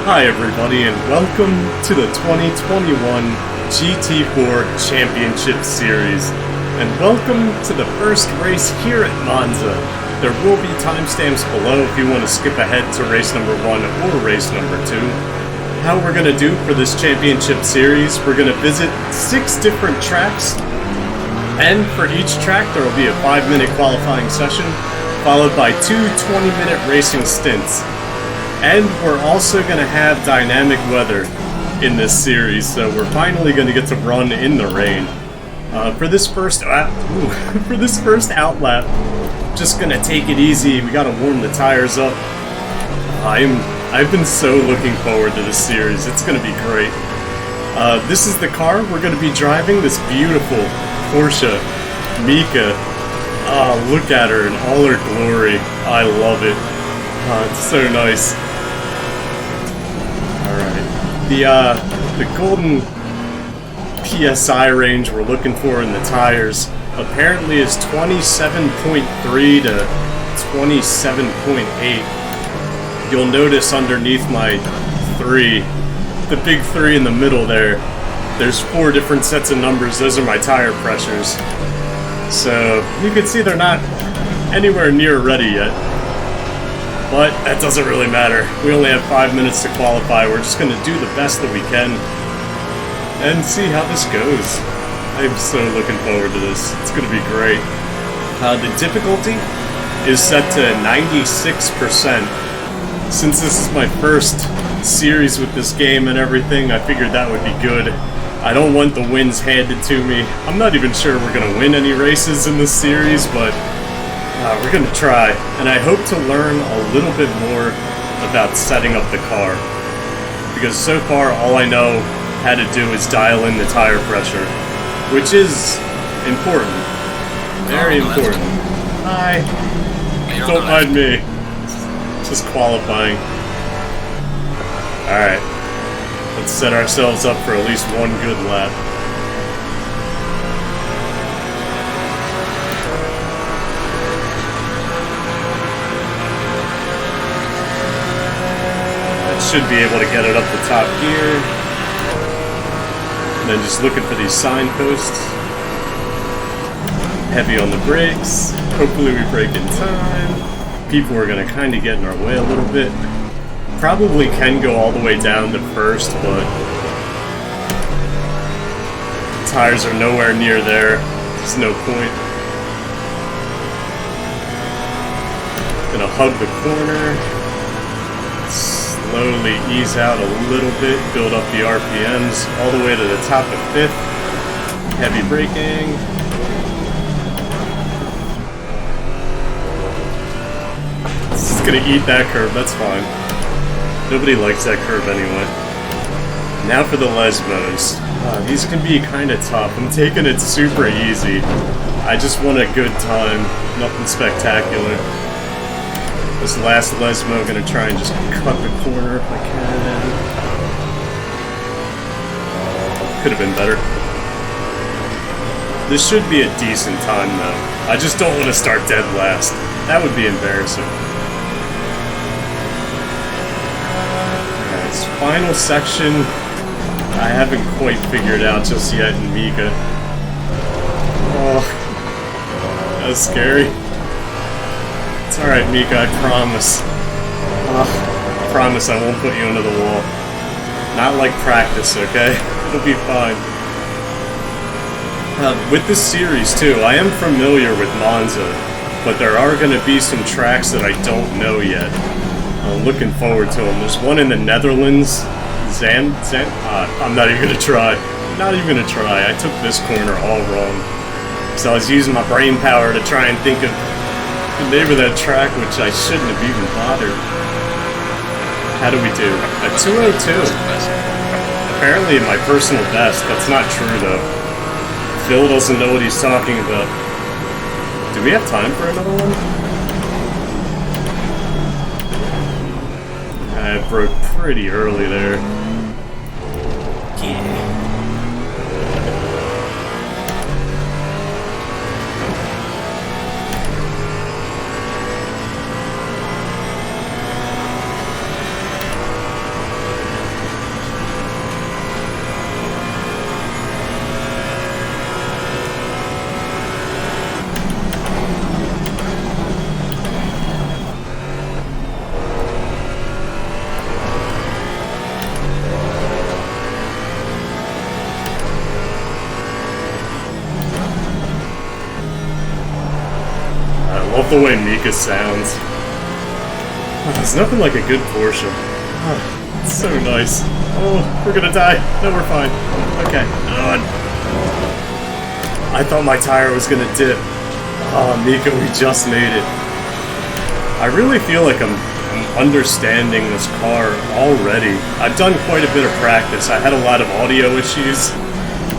Hi everybody and welcome to the 2021 GT4 Championship Series. And welcome to the first race here at Monza. There will be timestamps below if you want to skip ahead to race number 1 or race number 2. How we're going to do for this championship series, we're going to visit 6 different tracks. And for each track there will be a 5-minute qualifying session, followed by 2 20-minute racing stints. And we're also going to have dynamic weather in this series, so we're finally going to get to run in the rain. For this first out lap, just going to take it easy. We got to warm the tires up. I've been so looking forward to this series. It's going to be great. This is the car we're going to be driving, this beautiful Porsche Mieke. Oh, look at her in all her glory. I love it. It's so nice. The golden PSI range we're looking for in the tires apparently is 27.3 to 27.8. You'll notice underneath my 3, the big 3 in the middle there's 4 different sets of numbers. Those are my tire pressures. So you can see they're not anywhere near ready yet. But that doesn't really matter. We only have 5 minutes to qualify. We're just going to do the best that we can and see how this goes. I'm so looking forward to this. It's going to be great. The difficulty is set to 96%. Since this is my first series with this game and everything, I figured that would be good. I don't want the wins handed to me. I'm not even sure we're going to win any races in this series, but we're going to try, and I hope to learn a little bit more about setting up the car. Because so far, all I know how to do is dial in the tire pressure, which is important. Very important. Hi. Don't mind me. Just qualifying. Alright. Let's set ourselves up for at least one good lap. Should be able to get it up the top here. And then just looking for these signposts. Heavy on the brakes. Hopefully we brake in time. People are going to kind of get in our way a little bit. Probably can go all the way down to first, but tires are nowhere near there. There's no point. Gonna hug the corner. Slowly ease out a little bit, build up the RPMs all the way to the top of 5th. Heavy braking. This is gonna eat that curve, that's fine. Nobody likes that curve anyway. Now for the Lesmos. These can be kind of tough. I'm taking it super easy. I just want a good time, nothing spectacular. This last Lesmo, gonna try and just cut the corner if I can. Could have been better. This should be a decent time though. I just don't want to start dead last. That would be embarrassing. Alright, this final section I haven't quite figured out just yet in Mieke. Oh, that was scary. It's alright, Mieke, I promise. I promise I won't put you into the wall. Not like practice, okay? It'll be fine. With this series, too, I am familiar with Monza, but there are going to be some tracks that I don't know yet. I'm looking forward to them. There's one in the Netherlands. I'm not even going to try. Not even going to try. I took this corner all wrong. So I was using my brain power to try and think of the name of that track, which I shouldn't have even bothered. How do we do? A 202. Apparently my personal best. That's not true though. Phil doesn't know what he's talking about. Do we have time for another one? I broke pretty early there. Yeah. love the way Mieke sounds. Oh, there's nothing like a good Porsche. Oh, it's so nice. Oh, we're gonna die. No, we're fine. Okay. I thought my tire was gonna dip. Oh, Mieke, we just made it. I really feel like I'm understanding this car already. I've done quite a bit of practice. I had a lot of audio issues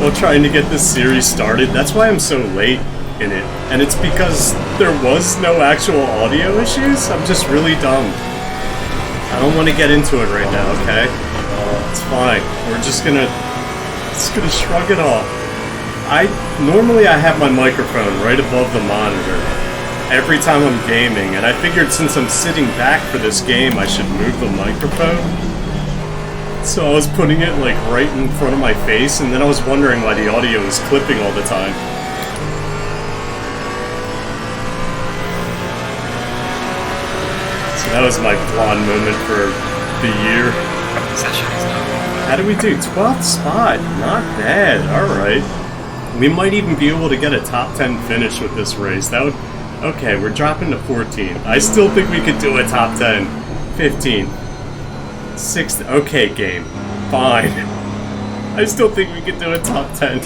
while trying to get this series started. That's why I'm so late in it. And it's because there was no actual audio issues. I'm just really dumb. I don't want to get into it right now, okay? It's fine. We're just gonna shrug it off. Normally I have my microphone right above the monitor every time I'm gaming, and I figured since I'm sitting back for this game, I should move the microphone. So I was putting it like right in front of my face, and then I was wondering why the audio was clipping all the time. So that was my blonde moment for the year. How do we do? 12th spot. Not bad. Alright. We might even be able to get a top 10 finish with this race. That would... Okay, we're dropping to 14. I still think we could do a top 10. 15. 16. Okay, game. Fine. I still think we could do a top 10.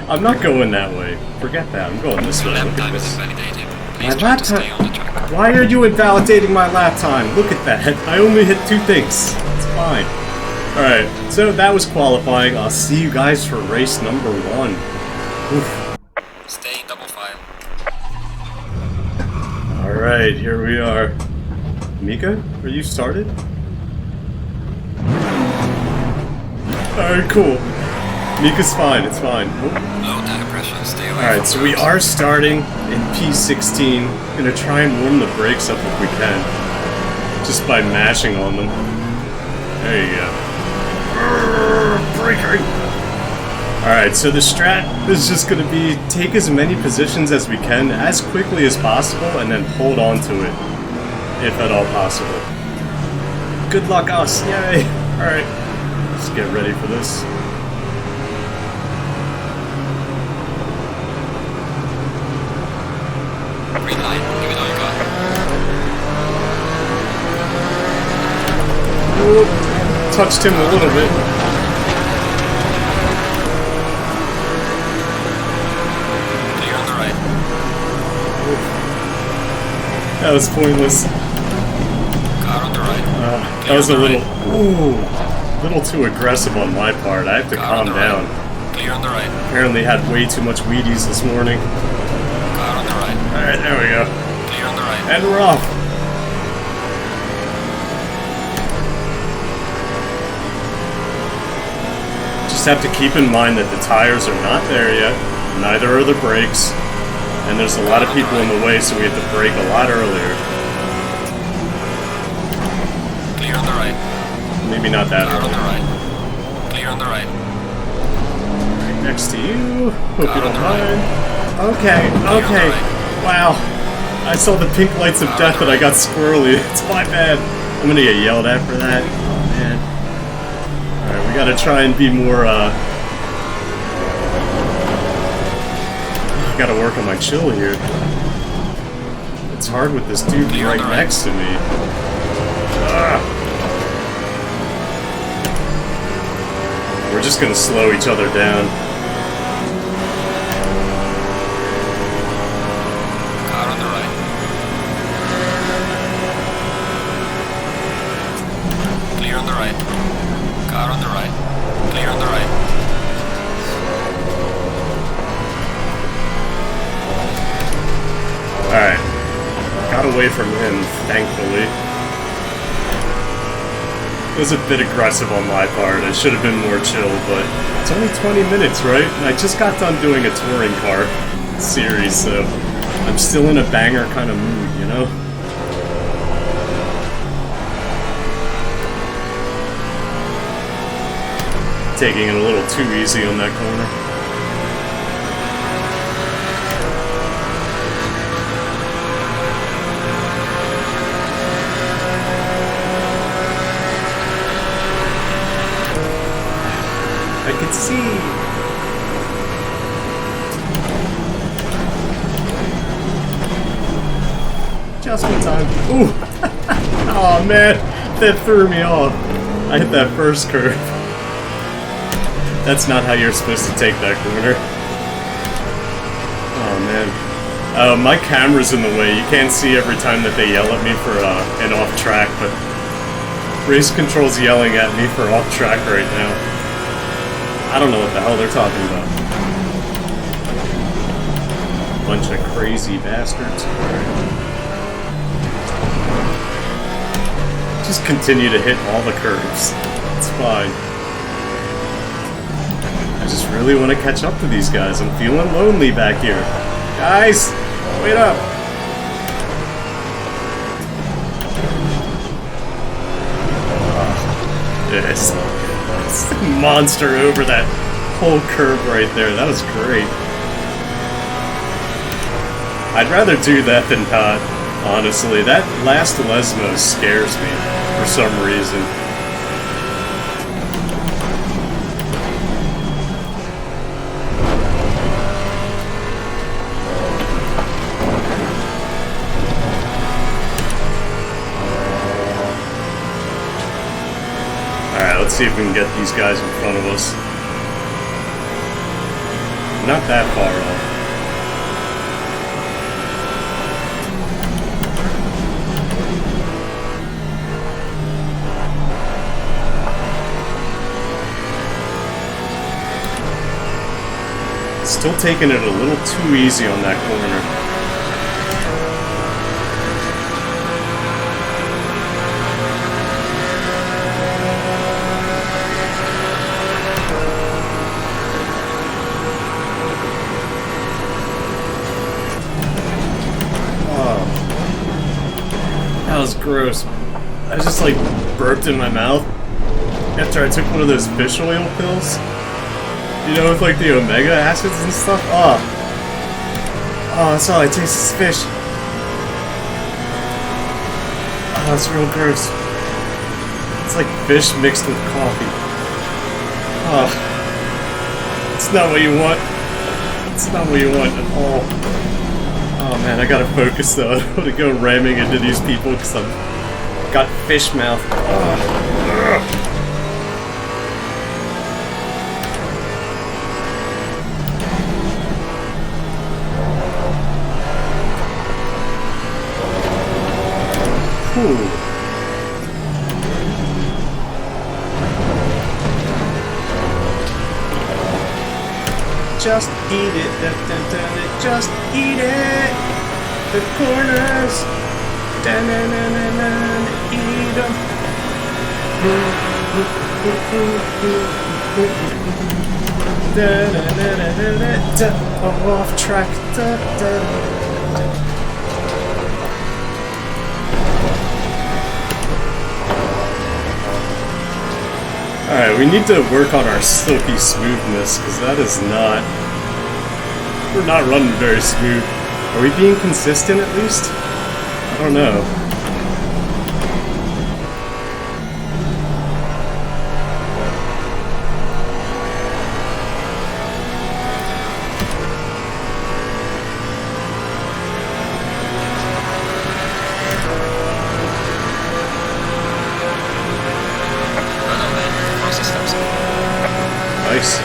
I'm not going that way. Forget that. I'm going this way. Look at this. My lap time. Why are you invalidating my lap time? Look at that. I only hit 2 things. It's fine. Alright, so that was qualifying. I'll see you guys for race number 1. Oof. Stay in double file. Alright, here we are. Mieke, are you started? Alright, cool. Mieke's fine, it's fine. Low tire pressure, stay away. Alright, so we are starting in P16. Gonna try and warm the brakes up if we can. Just by mashing on them. There you go. Braking! Alright, so the strat is just going to be take as many positions as we can as quickly as possible and then hold on to it, if at all possible. Good luck us, yay! Alright, let's get ready for this. Green light, give it all you got. Oop, touched him a little bit. That was pointless. Car on the right. That was a little too aggressive on my part. I have to calm down. Clear on the right. Apparently had way too much Wheaties this morning. Car on the right. Alright, there we go. Clear on the right. And we're off. Just have to keep in mind that the tires are not there yet. Neither are the brakes. And there's a lot of people in the way, so we have to brake a lot earlier. Clear on the right. Maybe not that Car early. on the right. Clear on the right. Right next to you. Hope you don't mind. Right. Okay, okay. Wow. I saw the pink lights of death and I got squirrely. It's my bad. I'm gonna get yelled at for that. Oh, man. Alright, we gotta try and be more, gotta work on my chill here. It's hard with this dude right next to me. We're just gonna slow each other down. Car on the right. Clear on the right. Car on the right. Clear on the right. Alright. Got away from him, thankfully. It was a bit aggressive on my part. I should have been more chill, but it's only 20 minutes, right? And I just got done doing a touring car series, so I'm still in a banger kind of mood, you know? Taking it a little too easy on that corner. I can see. Just in time. Ooh! Oh man, that threw me off. I hit that first curve. That's not how you're supposed to take that corner. Oh man. My camera's in the way. You can't see every time that they yell at me for an off track, but Race Control's yelling at me for off track right now. I don't know what the hell they're talking about. Bunch of crazy bastards. Just continue to hit all the curves. It's fine. I just really want to catch up to these guys. I'm feeling lonely back here. Guys, wait up. This monster over that whole curve right there. That was great. I'd rather do that than not, honestly. That last Lesmo scares me for some reason. Alright, let's see if we can get these guys in front of us. Not that far off. Still taking it a little too easy on that corner. Oh, that was gross. I just like burped in my mouth after I took one of those fish oil pills. You know, with like the omega acids and stuff? Oh, that's all I taste is fish. Oh, that's real gross. It's like fish mixed with coffee. Oh, it's not what you want. It's not what you want at all. Oh man, I gotta focus though. I don't want to go ramming into these people because I've got fish mouth. Oh. Ooh. Just eat it, just eat it. The corners, eat them. Off track. Alright, we need to work on our silky smoothness, because that is not... We're not running very smooth. Are we being consistent at least? I don't know. Nice.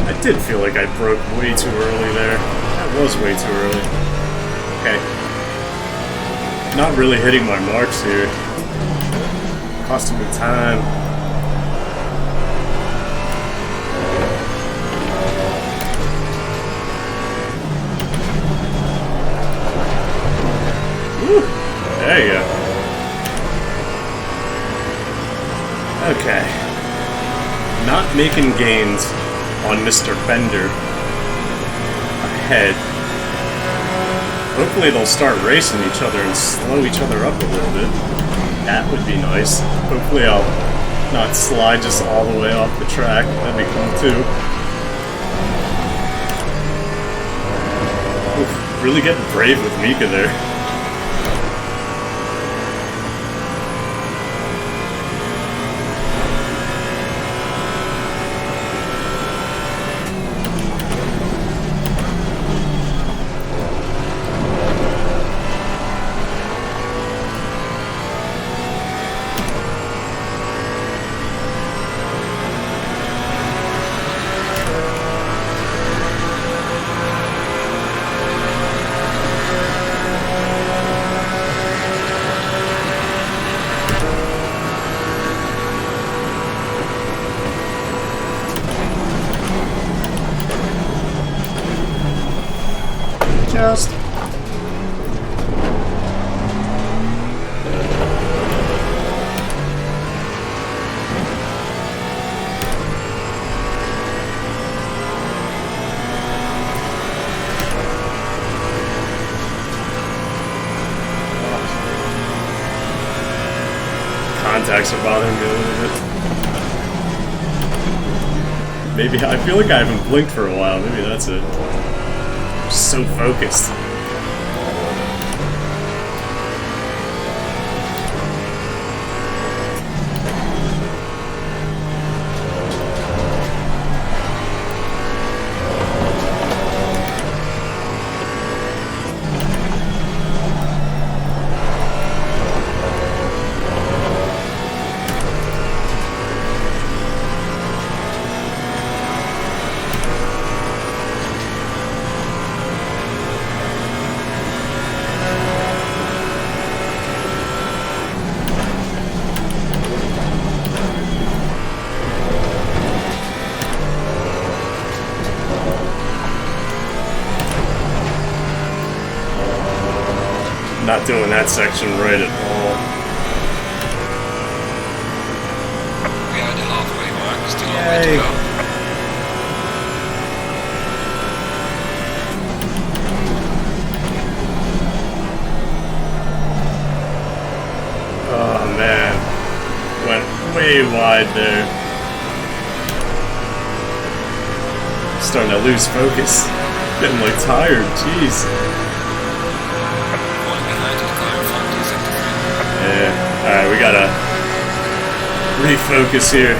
I did feel like I broke way too early there. That was way too early. Okay. Not really hitting my marks here. Costing me time. Woo! There you go. Okay. not making gains on Mr. Bender ahead. Hopefully they'll start racing each other and slow each other up a little bit. That would be nice. Hopefully I'll not slide just all the way off the track. That'd be cool too. Oof, really getting brave with Mieke there. Just contacts are bothering me a little bit. Maybe I feel like I haven't blinked for a while. Maybe that's it. So focused. Not doing that section right at all. We are at the halfway mark, still a long way to go. Oh man, went way wide there. Starting to lose focus. Getting like tired, jeez. Yeah, alright, we gotta refocus here.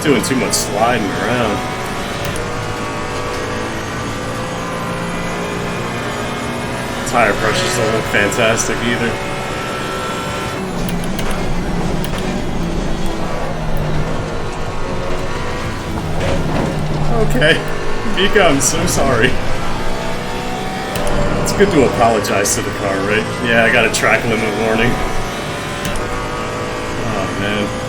Doing too much sliding around. Tire pressures don't look fantastic either. Okay, Mieke, I'm so sorry. It's good to apologize to the car, right? Yeah, I got a track limit warning. Oh man.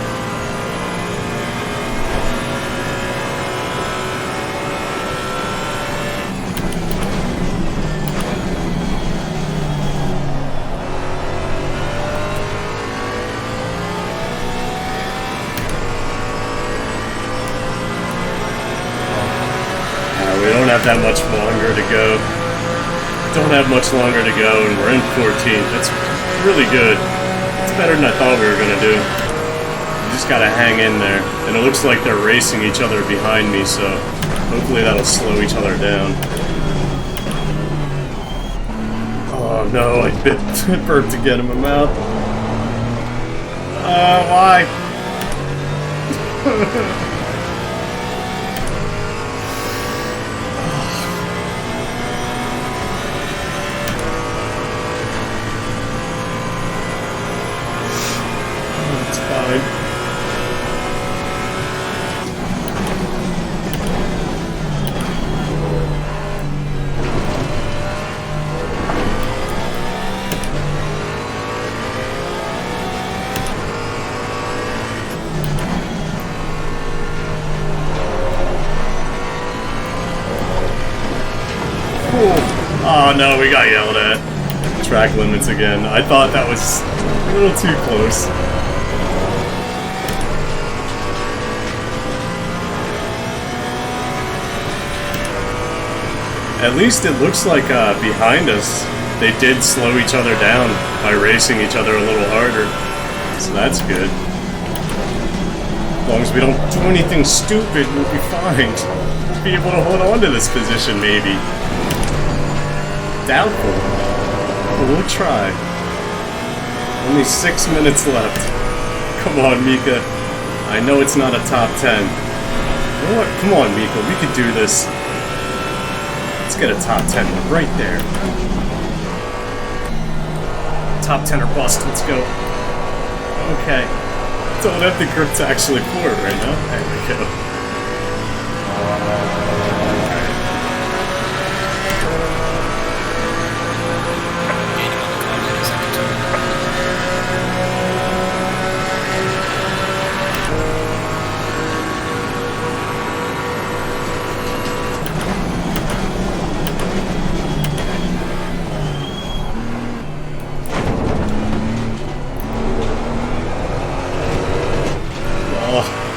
We don't have that much longer to go. Don't have much longer to go, and we're in 14th. That's really good. It's better than I thought we were going to do. You just gotta hang in there. And it looks like they're racing each other behind me, so hopefully that'll slow each other down. Oh no, I burped again in my mouth. Why? It's fine. Oh no, we got yelled at. Track limits again. I thought that was a little too close. At least it looks like behind us, they did slow each other down by racing each other a little harder. So that's good. As long as we don't do anything stupid, we'll be fine. Be able to hold on to this position, maybe. Doubtful. But we'll try. Only 6 minutes left. Come on, Mieke. I know it's not a top 10. You know what? Come on, Mieke. We could do this. Let's get a top 10 one right there. Top 10 or bust. Let's go. Okay. Don't have the grip to actually pour it right now. There we go.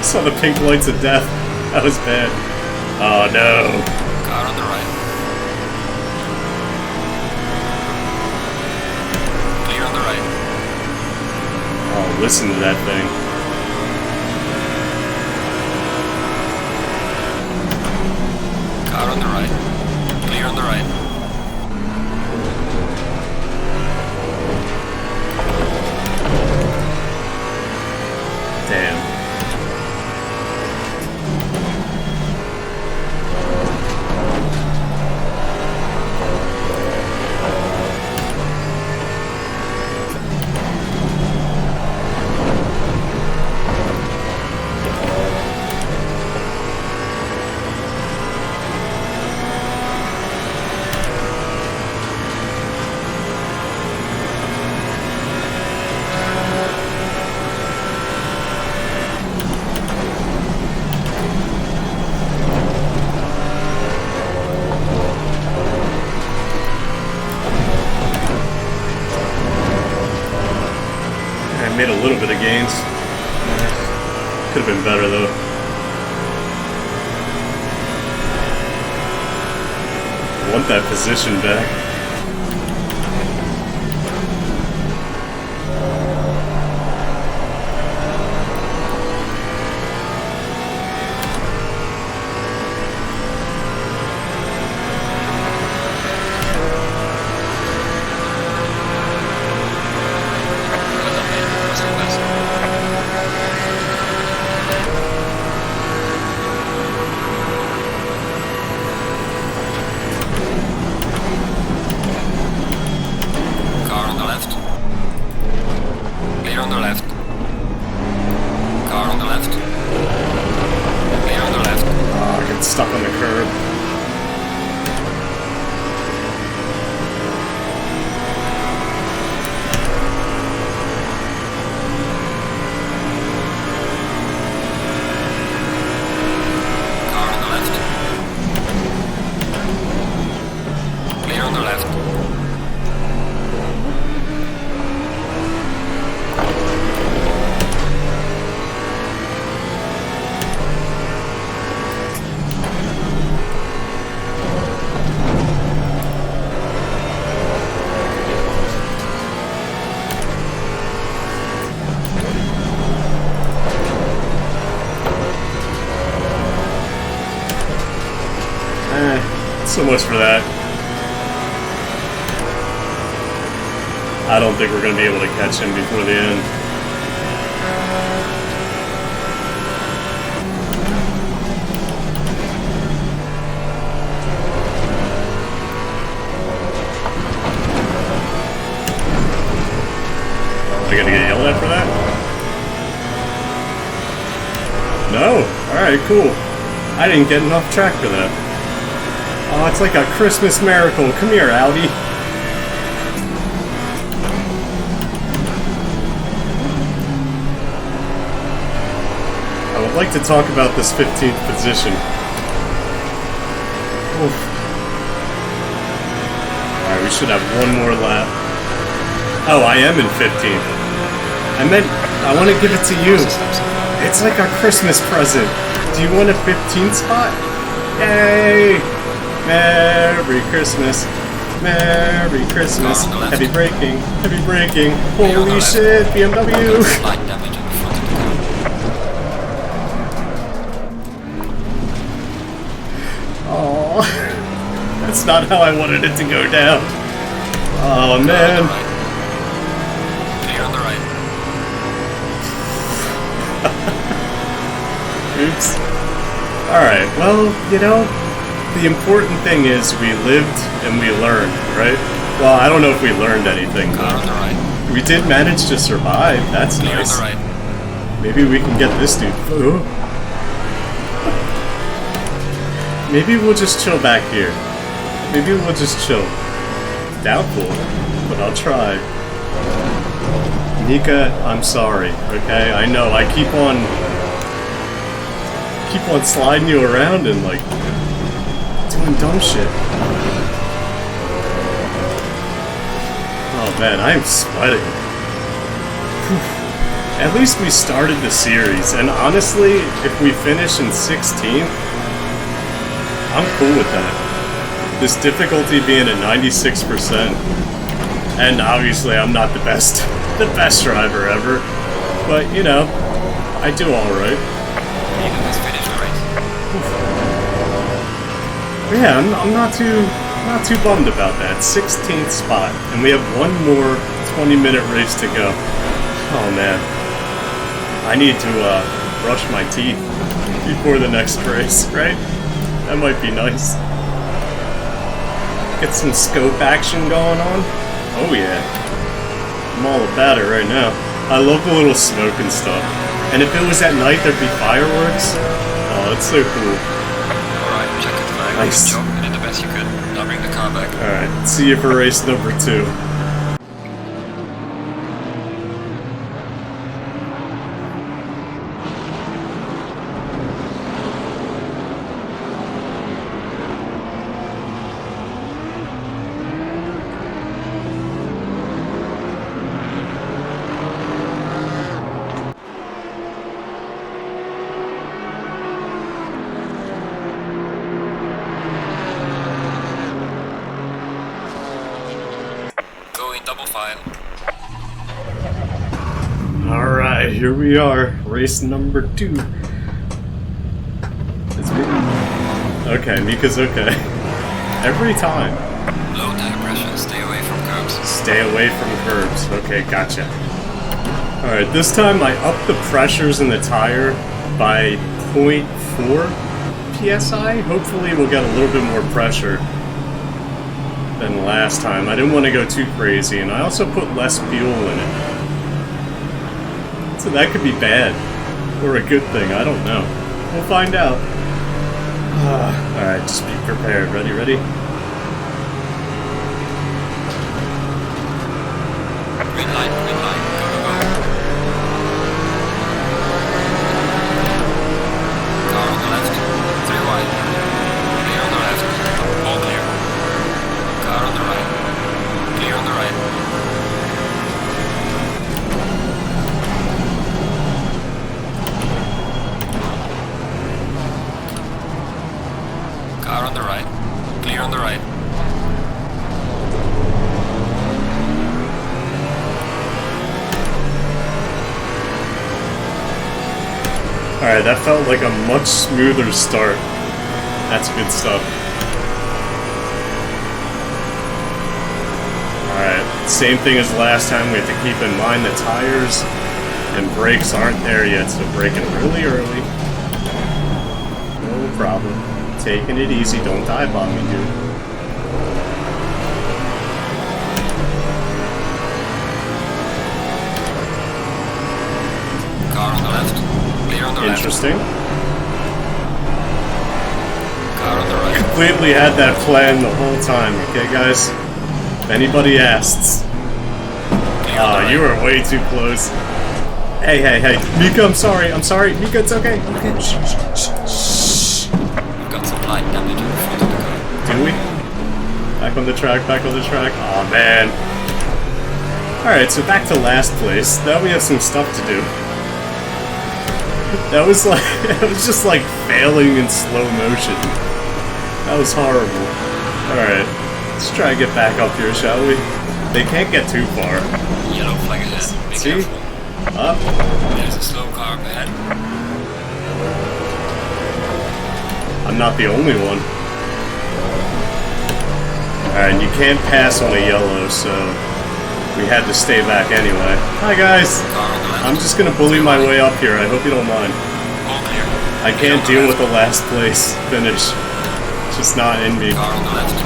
Saw the pink lights of death. That was bad. Oh no. Car on the right. Clear on the right. Oh, listen to that thing. Car on the right. Clear on the right. Damn. Made a little bit of gains. Could have been better though. I want that position back. Stuck on the curb. Car on the left. Clear on the left. So much for that. I don't think we're going to be able to catch him before the end. Are you going to get yelled at for that? No? Alright, cool. I didn't get enough track for that. Oh, it's like a Christmas miracle. Come here, Audi. I would like to talk about this 15th position. Oof. Alright, we should have one more lap. Oh, I am in 15th. I want to give it to you. It's like a Christmas present. Do you want a 15th spot? Yay! Merry Christmas. Merry Christmas. Heavy braking. Heavy braking. Holy shit, BMW! Oh, that's not how I wanted it to go down. Oh man. Clear on the right. Oops. Alright, well, you know, the important thing is we lived and we learned, right? Well, I don't know if we learned anything. Car on the right. We did manage to survive, that's Clear nice. on the right. Maybe we can get this dude. Ooh. Maybe we'll just chill back here. Maybe we'll just chill. Doubtful, but I'll try. Mieke, I'm sorry, okay? I know, I keep on sliding you around and, like, doing dumb shit. Oh man, I am sweating. Whew. At least we started the series, and honestly, if we finish in 16th, I'm cool with that. This difficulty being at 96%, and obviously I'm not the best driver ever, but you know, I do alright. Yeah, I'm not too bummed about that. 16th spot, and we have one more 20-minute race to go. Oh man, I need to brush my teeth before the next race, right? That might be nice. Get some scope action going on. Oh yeah, I'm all about it right now. I love the little smoke and stuff. And if it was at night, there'd be fireworks. Oh, it's so cool. Alright, check it flag. Nice. Good job. You did the best you could. Now bring the car back. Alright, see you for race number 2. Double file. Alright, here we are. Race number 2. It's me. Okay, Mika's okay. Every time. Low tire pressure. Stay away from curbs. Stay away from curbs. Okay, gotcha. Alright, this time I upped the pressures in the tire by 0.4 PSI. Hopefully we'll get a little bit more pressure than last time. I didn't want to go too crazy, and I also put less fuel in it. So that could be bad, or a good thing, I don't know. We'll find out. Alright, just be prepared. Ready, ready? Green light, go, go, go. Car on the left, 3 wide. Clear on the left, all clear. Car on the right, clear on the right. Car on the right, clear on the right. Alright, that felt like a much smoother start. That's good stuff. Same thing as last time, we have to keep in mind the tires and brakes aren't there yet, so braking really early. No problem. Taking it easy, don't dive on me, dude. Car on the left. Clear on the left. Interesting. Car on the right. Completely had that plan the whole time, okay guys? If anybody asks. You were way too close. Hey, Mieke, I'm sorry, Mieke, it's okay. Okay, shh. We've got some light damage in the front of the car. Do we? Back on the track. Aw, man. Alright, so back to last place. Now we have some stuff to do. That was just like failing in slow motion. That was horrible. Alright, let's try to get back up here, shall we? They can't get too far. Yellow flag ahead. Be See? careful. Up. There's a slow car up ahead. I'm not the only one. Alright, you can't pass on a yellow, so we had to stay back anyway. Hi guys! Car on the left. I'm just gonna bully my way up here, I hope you don't mind. All clear. I can't deal with the last place finish. It's just not in me. Car on the left.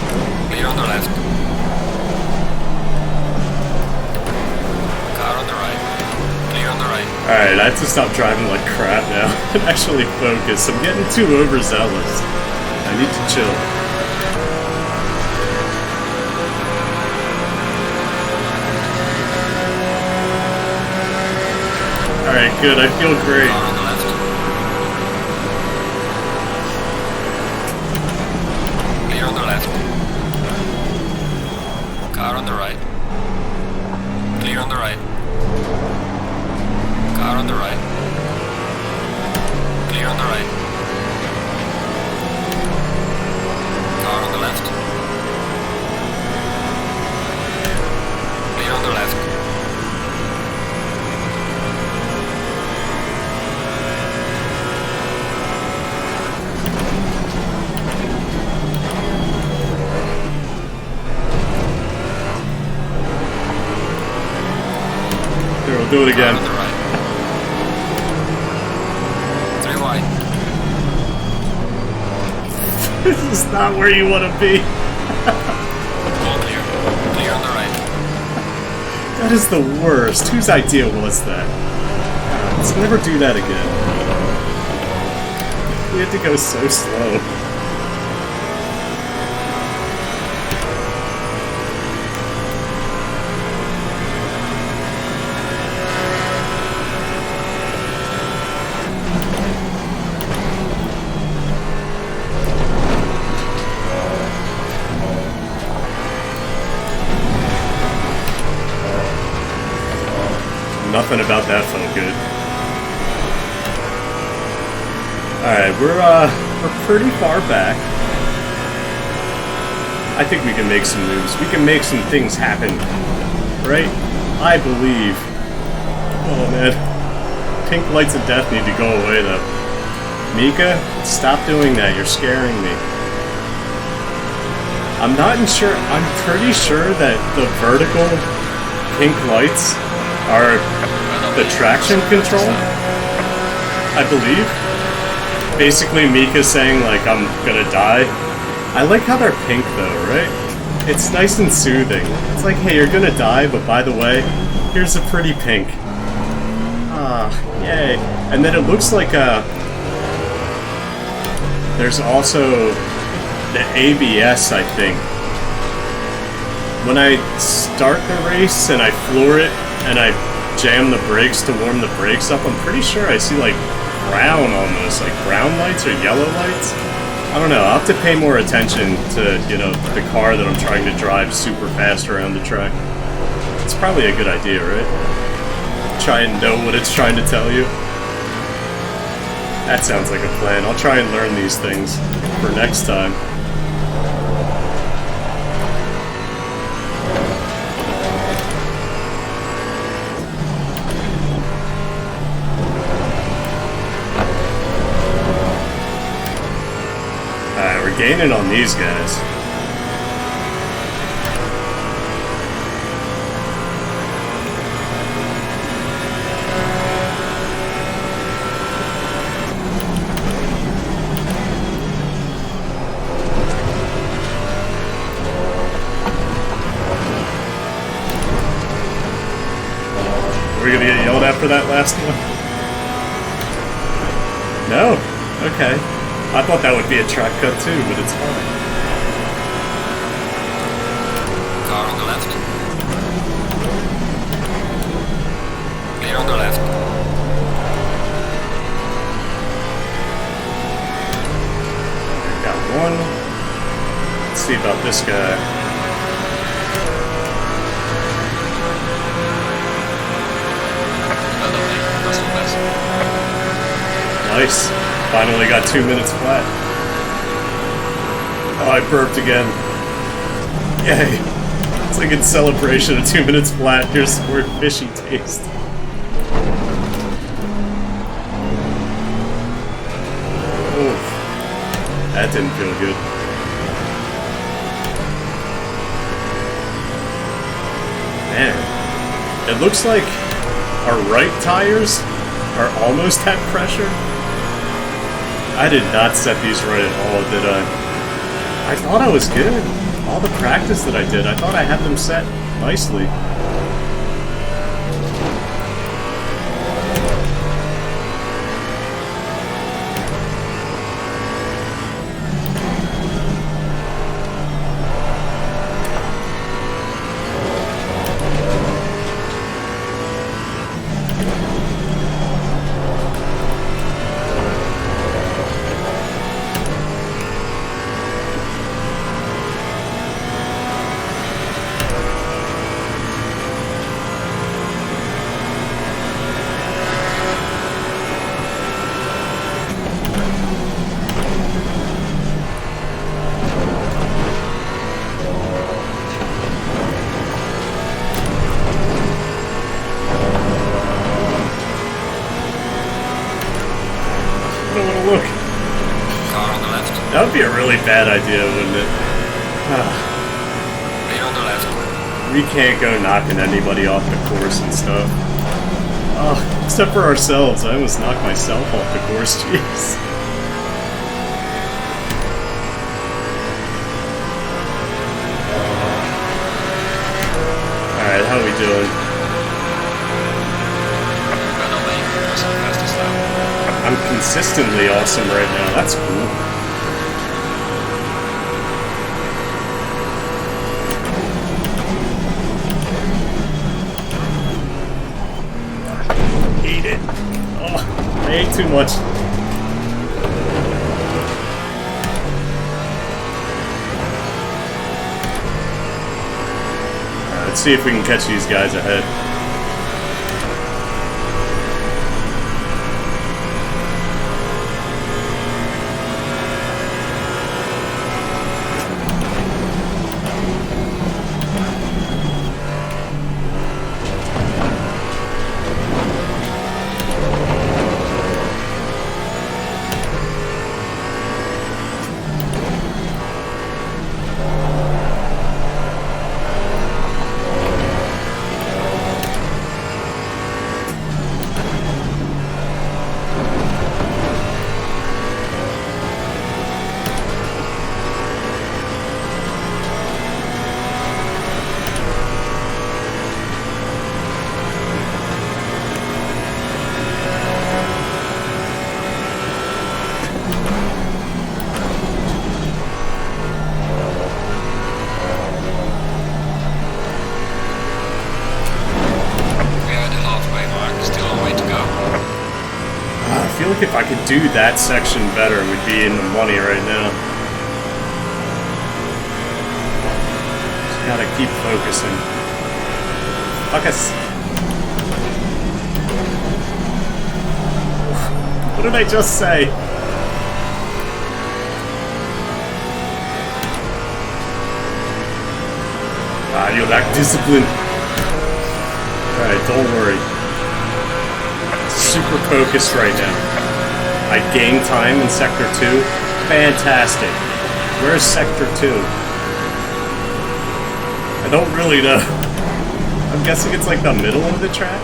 Clear on the left. Car on the right. Clear on the right. Alright, I have to stop driving like crap now and actually focus. I'm getting too overzealous. I need to chill. Alright, good. I feel great. Car on the left. Clear on the left. Car on the right. Clear on the right. Car on the right. Clear on the right. Car on the left. Clear on the left. Here, we'll do it again. Car on the right. 3 wide. This is not where you want to be. All clear. Clear on the right. That is the worst. Whose idea was that? Let's never do that again. We had to go so slow. Nothing about that felt good. Alright, we're pretty far back. I think we can make some moves. We can make some things happen. Right? I believe. Oh man. Pink lights of death need to go away though. Mieke, stop doing that. You're scaring me. I'm pretty sure that the vertical pink lights are the traction control, I believe. Basically, Mieke saying, like, I'm gonna die. I like how they're pink, though, right? It's nice and soothing. It's like, hey, you're gonna die, but by the way, here's a pretty pink. Ah, yay. And then it looks like, there's also the ABS, I think. When I start the race and I floor it, and I jam the brakes to warm the brakes up, I'm pretty sure I see like brown almost, like brown lights or yellow lights. I don't know, I'll have to pay more attention to, you know, the car that I'm trying to drive super fast around the track. It's probably a good idea, right? Try and know what it's trying to tell you. That sounds like a plan. I'll try and learn these things for next time. Gaining on these guys. for that last one? No? Okay. I thought that would be a track cut too, but it's fine. Car on the left. Clear on the left. Got one. Let's see about this guy. Nice. Finally got 2 minutes flat. Oh, I burped again. Yay. It's like in celebration of 2 minutes flat. Here's some weird fishy taste. Oof. That didn't feel good. Man. It looks like our right tires are almost at pressure. I did not set these right at all, did I? I thought I was good. All the practice that I did, I thought I had them set nicely. Look. Car on the left. That would be a really bad idea, wouldn't it? Clear on the left. We can't go knocking anybody off the course and stuff. Oh, except for ourselves. I almost knocked myself off the course, jeez. Alright, how we doing? I'm consistently awesome right now. That's cool. Eat it. Oh, I ate too much. Alright, let's see if we can catch these guys ahead. I feel like if I could do that section better, we'd be in the money right now. Just gotta keep focusing. Focus. What did I just say? Ah, you lack discipline. Alright, don't worry. Super focused right now. I gained time in Sector 2. Fantastic. Where's Sector 2? I don't really know. I'm guessing it's like the middle of the track?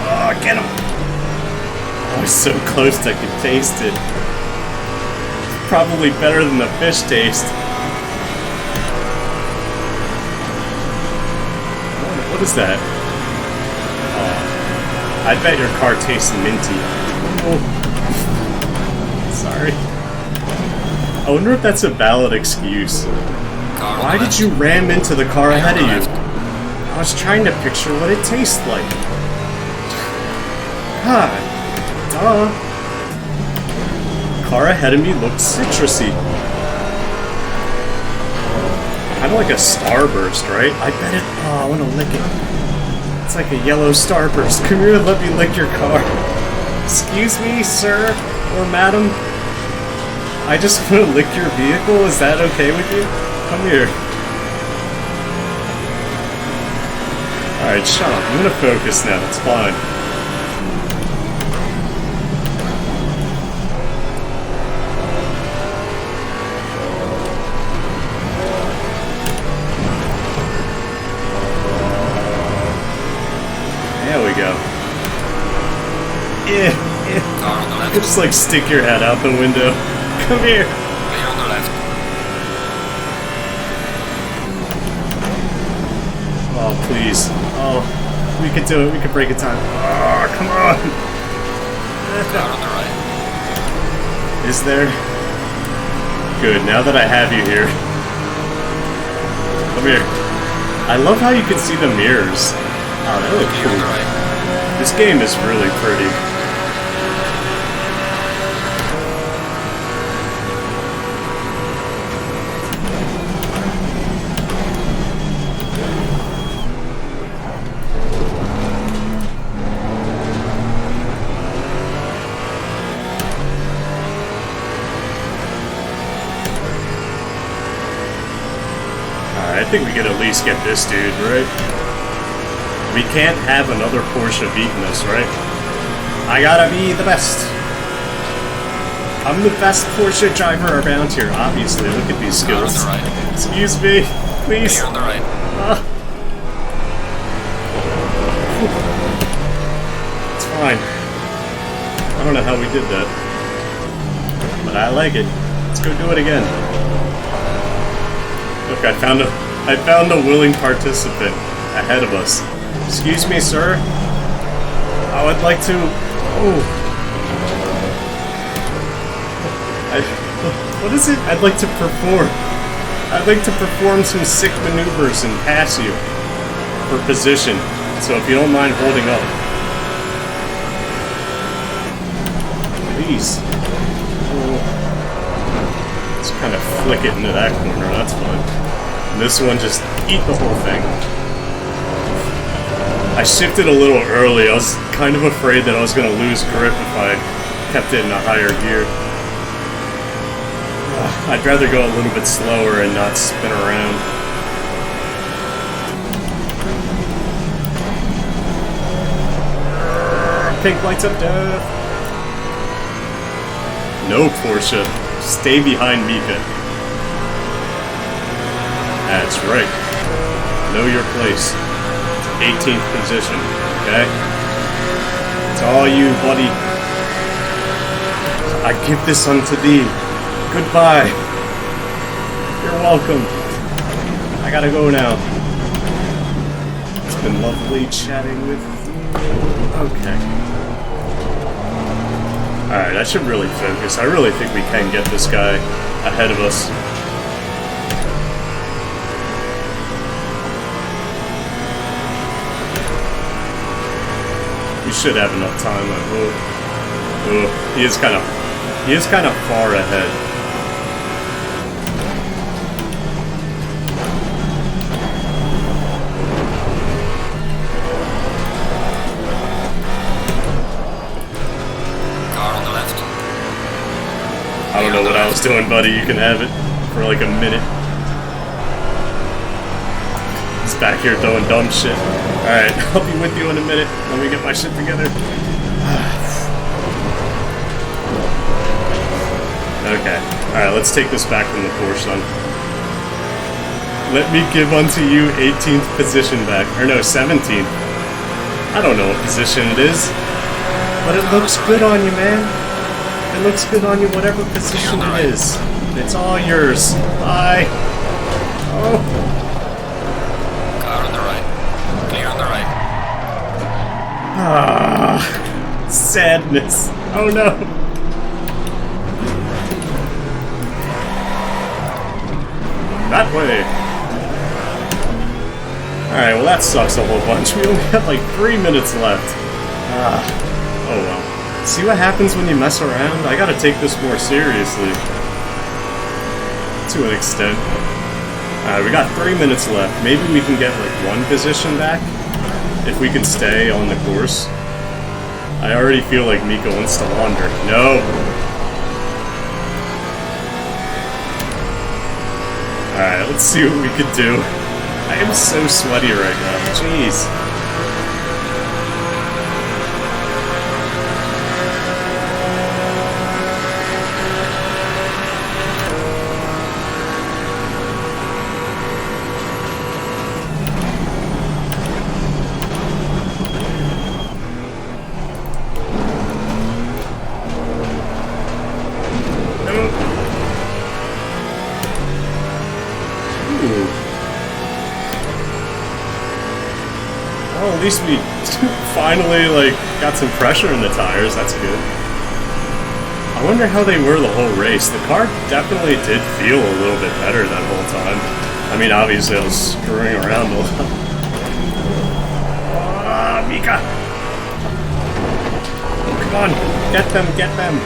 Oh, get him! Oh, he's so close I can taste it. Probably better than the fish taste. What is that? I bet your car tastes minty. Oh. Sorry. I wonder if that's a valid excuse. Why did you ram into the car ahead of you? I was trying to picture what it tastes like. God. Duh. Car ahead of me looked citrusy. Kind of like a starburst, right? I bet it... Oh, I want to lick it. It's like a yellow starburst. Come here and let me lick your car. Excuse me, sir or madam? I just want to lick your vehicle. Is that okay with you? Come here. Alright, shut up. I'm gonna focus now. It's fine. There we go. You just like stick your head out the window. Come here. Clear on the left. Oh, please. Oh, we could do it. We could break a time. Oh, come on. Clear on the right. Is there? Good. Now that I have you here. Come here. I love how you can see the mirrors. Oh, that looks Clear on the cool. right. This game is really pretty. I think we could at least get this dude, right? We can't have another Porsche beating us, right? I gotta be the best. I'm the best Porsche driver around here, obviously. Look at these skills. On the right. Excuse me, please. Clear on the right. It's fine. I don't know how we did that. But I like it. Let's go do it again. Look, I found a willing participant ahead of us. Excuse me, sir. I would like to... Oh. What is it? I'd like to perform. I'd like to perform some sick maneuvers and pass you for position. So if you don't mind holding up. Please. Oh. Let's kind of flick it into that corner. That's fine. And this one, just eat the whole thing. I shifted a little early. I was kind of afraid that I was going to lose grip if I kept it in a higher gear. I'd rather go a little bit slower and not spin around. Pink lights of death. No, Porsche. Stay behind Mieke. That's right. Know your place. 18th position, okay? It's all you, buddy. I give this unto thee. Goodbye. You're welcome. I gotta go now. It's been lovely chatting with you. Okay. Alright, I should really focus. I really think we can get this guy ahead of us. We should have enough time, I hope. Oh, he is kind of far ahead. Car on the left. I don't know what I was doing, buddy. You can have it for like a minute. He's back here throwing dumb shit. Alright, I'll be with you in a minute. Let me get my shit together. Okay. Alright, let's take this back from the Porsche, son. Let me give unto you 18th position back. Or no, 17th. I don't know what position it is. But it looks good on you, man. It looks good on you, whatever position it is. It's all yours. Bye. Oh. Car on the right. Clear on the Ah, sadness. Oh no. That way. Alright, well that sucks a whole bunch. We only have like 3 minutes left. Oh well. See what happens when you mess around? I gotta take this more seriously. To an extent. Alright, we got 3 minutes left. Maybe we can get like 1 position back. If we can stay on the course. I already feel like Mieke wants to wander. No! Alright, let's see what we can do. I am so sweaty right now. Jeez. Well, at least we finally, like, got some pressure in the tires. That's good. I wonder how they were the whole race. The car definitely did feel a little bit better that whole time. I mean, obviously I was screwing around a lot. Ah, Mieke! Oh, come on! Get them, get them!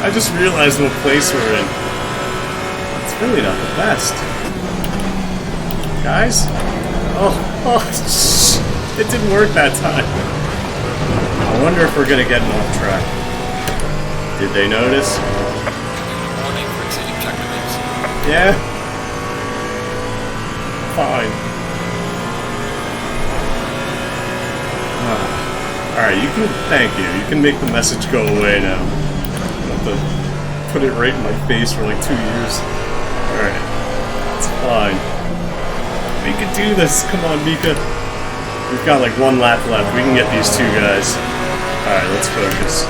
I just realized what place we're in. It's really not the best. Guys? It didn't work that time. I wonder if we're gonna get an off track. Did they notice? Warning for exceeding track limits. Yeah. Fine. Alright, you can, thank you. You can make the message go away now. Put it right in my face for like 2 years. Alright. It's fine. We can do this. Come on, Mieke. We've got like 1 lap left. We can get these 2 guys. Alright, let's focus.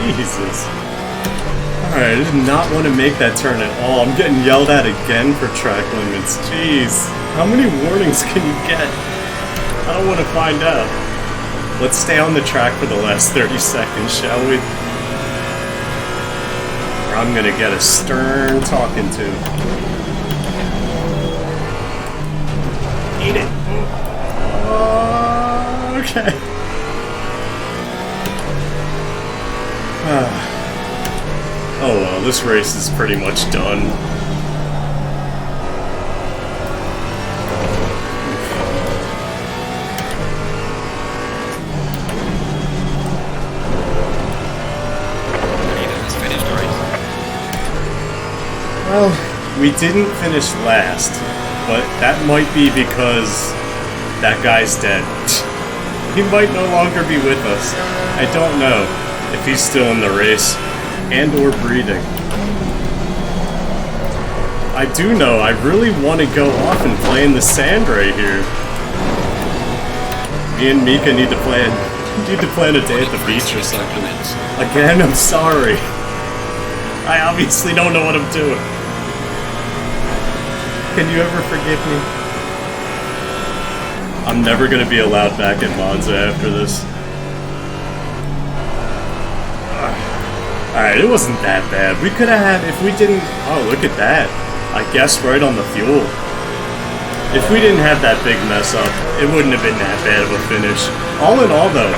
Jesus. Alright, I did not want to make that turn at all. I'm getting yelled at again for track limits. Jeez. How many warnings can you get? I don't want to find out. Let's stay on the track for the last 30 seconds, shall we? Or I'm gonna get a stern talking to. Eat it. Okay. Oh well, this race is pretty much done. Well, we didn't finish last, but that might be because that guy's dead. He might no longer be with us. I don't know if he's still in the race and or breathing. I do know I really want to go off and play in the sand right here. Me and Mieke need to plan a day at the beach or something. Again, I'm sorry. I obviously don't know what I'm doing. Can you ever forgive me? I'm never gonna be allowed back in Monza after this. Alright, it wasn't that bad. We could have had, if we didn't... Oh, look at that. I guessed right on the fuel. If we didn't have that big mess up, it wouldn't have been that bad of a finish. All in all, though,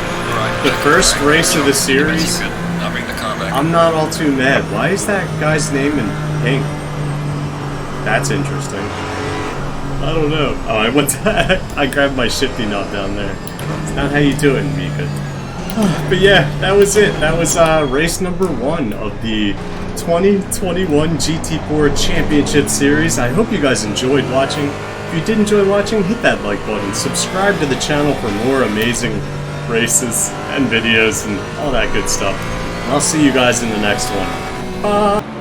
the first race of the series, I'm not all too mad. Why is that guy's name in pink? That's interesting. I don't know. Oh, I went to, I grabbed my shifty knob down there. It's not how you do it, Mieke. But yeah, that was it. That was race number 1 of the 2021 GT4 Championship Series. I hope you guys enjoyed watching. If you did enjoy watching, hit that like button. Subscribe to the channel for more amazing races and videos and all that good stuff. And I'll see you guys in the next one. Bye!